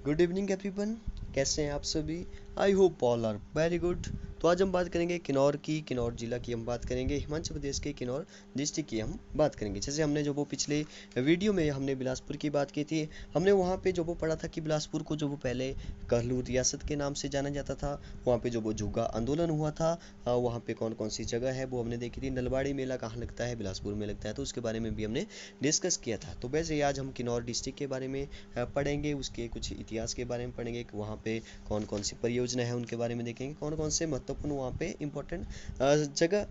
Good evening everyone. कैसे हैं आप सभी? I hope all are very good. तो आज हम बात करेंगे किन्नौर की, किन्नौर जिला की हम बात करेंगे, हिमाचल प्रदेश के किन्नौर डिस्ट्रिक्ट की हम बात करेंगे। जैसे हमने जो वो पिछले वीडियो में हमने बिलासपुर की बात की थी। हमने वहाँ पे जो वो पढ़ा था कि बिलासपुर को जो वो पहले कहलूर रियासत के नाम से जाना जाता था। वहाँ पे जो वो जुग्गा आंदोलन हुआ था, वहाँ पे कौन कौन सी जगह है वो हमने देखी थी। नलवाड़ी मेला कहाँ लगता है, बिलासपुर में लगता है, तो उसके बारे में भी हमने डिस्कस किया था। तो वैसे आज हम किन्नौर डिस्ट्रिक्ट के बारे में पढ़ेंगे, उसके कुछ इतिहास के बारे में पढ़ेंगे कि वहाँ पे कौन कौन सी परियोजना है उनके बारे में देखेंगे, कौन कौन से महत्वपूर्ण वहाँ पे इम्पोर्टेंट जगह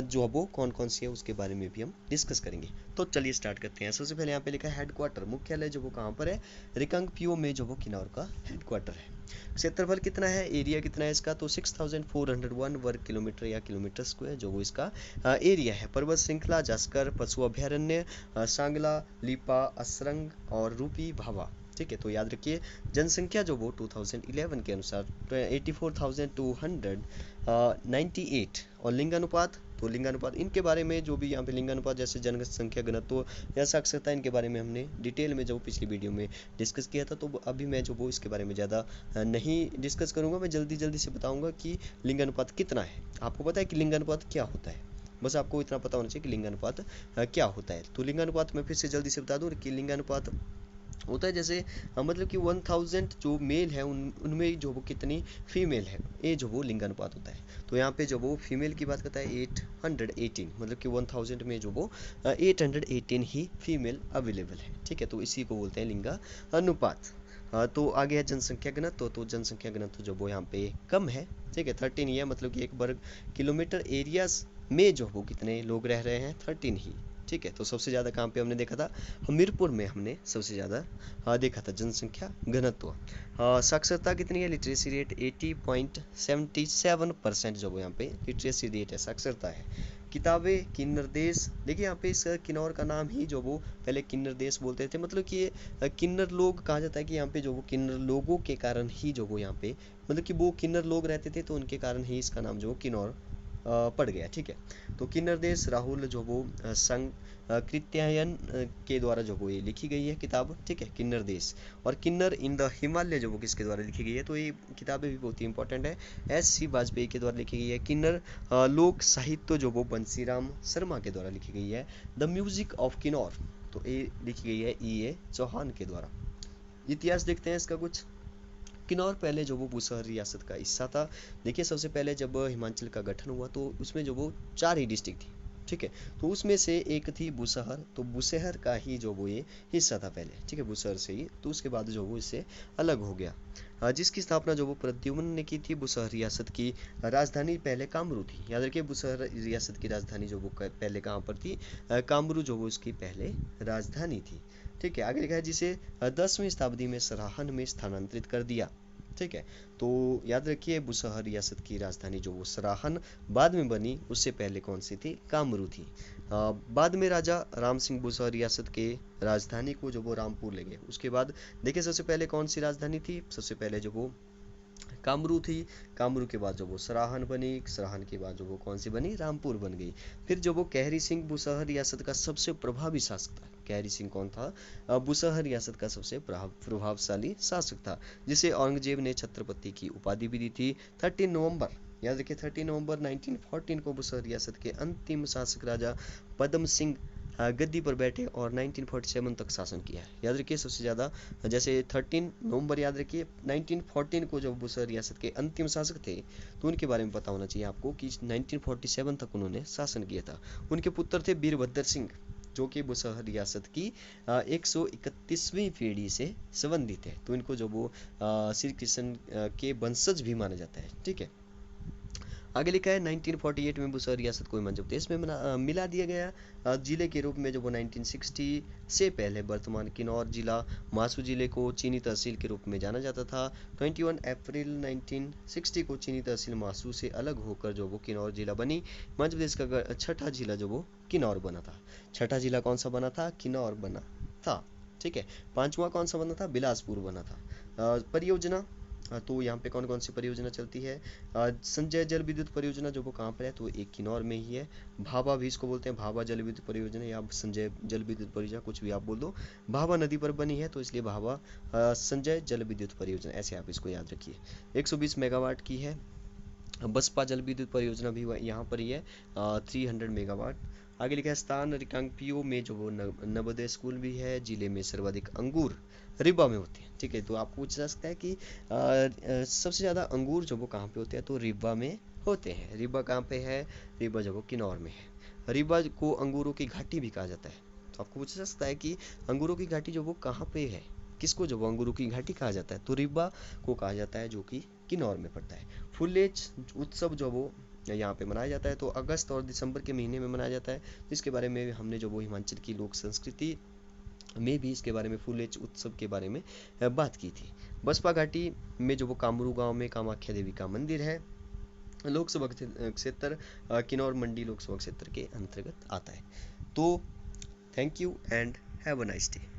जो है वो कौन कौन सी है उसके बारे में भी हम डिस्कस करेंगे। तो चलिए स्टार्ट करते हैं। सबसे पहले यहाँ पे लिखा है हेडक्वार्टर, मुख्यालय जो वो कहाँ पर है, रिकांगपिओ में जो वो किन्नौर का हेडक्वार्टर है। क्षेत्रफल कितना है, एरिया कितना है इसका, तो 6401 वर्ग किलोमीटर या किलोमीटर स्क्वायर जो वो इसका एरिया है। पर्वत श्रृंखला जास्कर पशु अभ्यारण्य, सांगला, लिपा, असरंग और रूपी भावा। ठीक है, तो याद रखिए जनसंख्या जो वो 2011 के अनुसार 84,298 और लिंगानुपात, तो लिंगानुपात इनके बारे में जो भी यहाँ पे लिंगानुपात जैसे जनसंख्या घनत्व या साक्षरता इनके बारे में हमने डिटेल में जो पिछली वीडियो में डिस्कस किया था। तो अभी मैं जो वो इसके बारे में ज़्यादा नहीं डिस्कस करूँगा। मैं जल्दी जल्दी से बताऊँगा कि लिंगानुपात कितना है। आपको पता है कि लिंगानुपात क्या होता है? बस आपको इतना पता होना चाहिए कि लिंगानुपात क्या होता है। तो लिंगानुपात मैं फिर से जल्दी से बता दूँ कि लिंगानुपात होता है जैसे मतलब कि 1000 जो मेल है उनमें जो वो कितनी फीमेल है, ये जो वो लिंगानुपात होता है। तो यहाँ पे जो वो फीमेल की बात करता है 818, मतलब कि 1000 में जो वो 818 ही फीमेल अवेलेबल है। ठीक है, तो इसी को बोलते हैं लिंगा अनुपात। तो आगे है जनसंख्या घनत्व, तो जनसंख्या घनत्व जो वो यहाँ पे कम है। ठीक है, 13 ही है, मतलब कि 1 वर्ग किलोमीटर एरिया में जो वो कितने लोग रह रहे हैं, 13 ही। ठीक है, तो सबसे ज़्यादा कहाँ पे हमने देखा था, हमीरपुर में हमने सबसे ज़्यादा देखा था जनसंख्या घनत्व। साक्षरता कितनी है, लिटरेसी रेट 80.77% जो यहाँ पे लिटरेसी रेट है, साक्षरता है। किताबें किन्नर देश, देखिए यहाँ पे इस किन्नौर का नाम ही जो वो पहले किन्नर देश बोलते थे, मतलब कि ये किन्नर लोग कहा जाता है कि यहाँ पे जो वो किन्नर लोगों के कारण ही जो वो यहाँ पे मतलब कि वो किन्नर लोग रहते थे, तो उनके कारण ही इसका नाम जो किन्नौर पड़ गया। ठीक है, तो किन्नर देश राहुल जो वो संग कृत्यायन के द्वारा जो वो ये लिखी गई है किताब। ठीक है, किन्नर देश और किन्नर इन द हिमालय जो वो किसके द्वारा लिखी गई है, तो ये किताबें भी बहुत ही इंपॉर्टेंट है, S.C. वाजपेयी के द्वारा लिखी गई है। किन्नर लोक साहित्य जो वो बंसीराम शर्मा के द्वारा लिखी गई है। द म्यूजिक ऑफ किन्नौर, तो ये लिखी गई है E.A. चौहान के द्वारा। इतिहास देखते हैं इसका कुछ। किन्नौर पहले जो वो बुसहर रियासत का हिस्सा था। देखिए सबसे पहले जब हिमाचल का गठन हुआ तो उसमें जो वो 4 ही डिस्ट्रिक्ट थी। ठीक है, तो उसमें से एक थी बुसहर, तो बुसहर का ही जो वो ये हिस्सा था पहले। ठीक है, बुसहर से ही, तो उसके बाद जो वो इससे अलग हो गया। जिसकी स्थापना जो वो प्रद्युम्न ने की थी। बुसहर रियासत की राजधानी पहले कामरू थी। याद रखिए बुसहर रियासत की राजधानी जो वो पहले कहाँ पर थी, कामरू जो वो उसकी पहले राजधानी थी। ठीक है, आगे लिखा है जिसे 10वीं शताब्दी में सराहन में स्थानांतरित कर दिया। ठीक है, तो याद रखिए बुसहर रियासत की राजधानी जो वो सराहन बाद में बनी, उससे पहले कौन सी थी, कामरू थी। बाद में राजा राम सिंह बुसहर रियासत के राजधानी को जो वो रामपुर ले गए। उसके बाद देखिए सबसे पहले कौन सी राजधानी थी, सबसे पहले जो वो कामरू थी। कामरू के बाद जो वो सराहन बनी, सराहन के बाद जो वो कौन सी बनी, रामपुर बन गई। फिर जो वो कहरी सिंह बुसहर रियासत का सबसे प्रभावी शासक था। कहरी सिंह कौन था, बुसहर रियासत का सबसे प्रभावशाली शासक था, जिसे औरंगजेब ने छत्रपति की उपाधि भी दी थी। 13 नवंबर, याद रखिए 13 नवंबर 1914 को बुसहर रियासत के अंतिम शासक राजा पद्म सिंह गद्दी पर बैठे और 1947 तक शासन किया है। याद रखिए सबसे ज़्यादा जैसे 13 नवंबर, याद रखिए 1914 को जब बुसहर रियासत के अंतिम शासक थे, तो उनके बारे में पता होना चाहिए आपको कि 1947 तक उन्होंने शासन किया था। उनके पुत्र थे वीरभद्र सिंह, जो कि बुसहर रियासत की 131वीं पीढ़ी से संबंधित है। तो इनको जो वो श्री कृष्ण के वंशज भी माना जाता है। ठीक है, आगे लिखा है 1948 में बुसहर रियासत को हिमाचल प्रदेश में मिला दिया गया जिले के रूप में। जो वो 1960 से पहले वर्तमान किन्नौर जिला मासू जिले को चीनी तहसील के रूप में जाना जाता था। 21 अप्रैल 1960 को चीनी तहसील मासू से अलग होकर जो वो किन्नौर जिला बनी। मध्य प्रदेश का छठा जिला जो वो किन्नौर बना था। छठा जिला कौन सा बना था, किन्नौर बना था। ठीक है, पांचवा कौन सा बना था, बिलासपुर बना था। परियोजना तो यहाँ पे कौन कौन सी परियोजना चलती है? संजय जल विद्युत परियोजना जो वो कहाँ पर है, तो एक किन्नौर में ही है। भाभा भी इसको बोलते हैं, भाभा जल विद्युत परियोजना या संजय जल विद्युत परियोजना, कुछ भी आप बोल दो। भाभा नदी पर बनी है तो इसलिए भाभा संजय जल विद्युत परियोजना, ऐसे आप इसको याद रखिए। 120 मेगावाट की है। बसपा जल विद्युत परियोजना भी यहाँ पर ही है, 300 मेगावाट। आगे लिखा है स्थान रिकांगपियो में जो वो नवोदय स्कूल भी है। जिले में सर्वाधिक अंगूर रीवा में होते हैं। ठीक है, तो आपको पूछ सकता है कि सबसे ज़्यादा अंगूर जो वो कहाँ पे होते हैं, तो रीवा में होते हैं। रीवा कहाँ पे है? रीवा जो वो किन्नौर में है। रीवा को अंगूरों की घाटी भी कहा जाता है। तो आपको पूछ सकता है कि अंगूरों की घाटी जो वो कहाँ पे है, किसको जो वो अंगूरों की घाटी कहा जाता है, तो रीवा को कहा जाता है, जो कि किन्नौर में पड़ता है। फुलेज उत्सव जो वो यहाँ पे मनाया जाता है, तो अगस्त और दिसंबर के महीने में मनाया जाता है। जिसके बारे में हमने जो वो हिमाचल की लोक संस्कृति में भी इसके बारे में फुलेज उत्सव के बारे में बात की थी। बसपा घाटी में जो वो कामरू गांव में कामाख्या देवी का मंदिर है। लोकसभा क्षेत्र किन्नौर मंडी लोकसभा क्षेत्र के अंतर्गत आता है। तो thank you and have a nice day.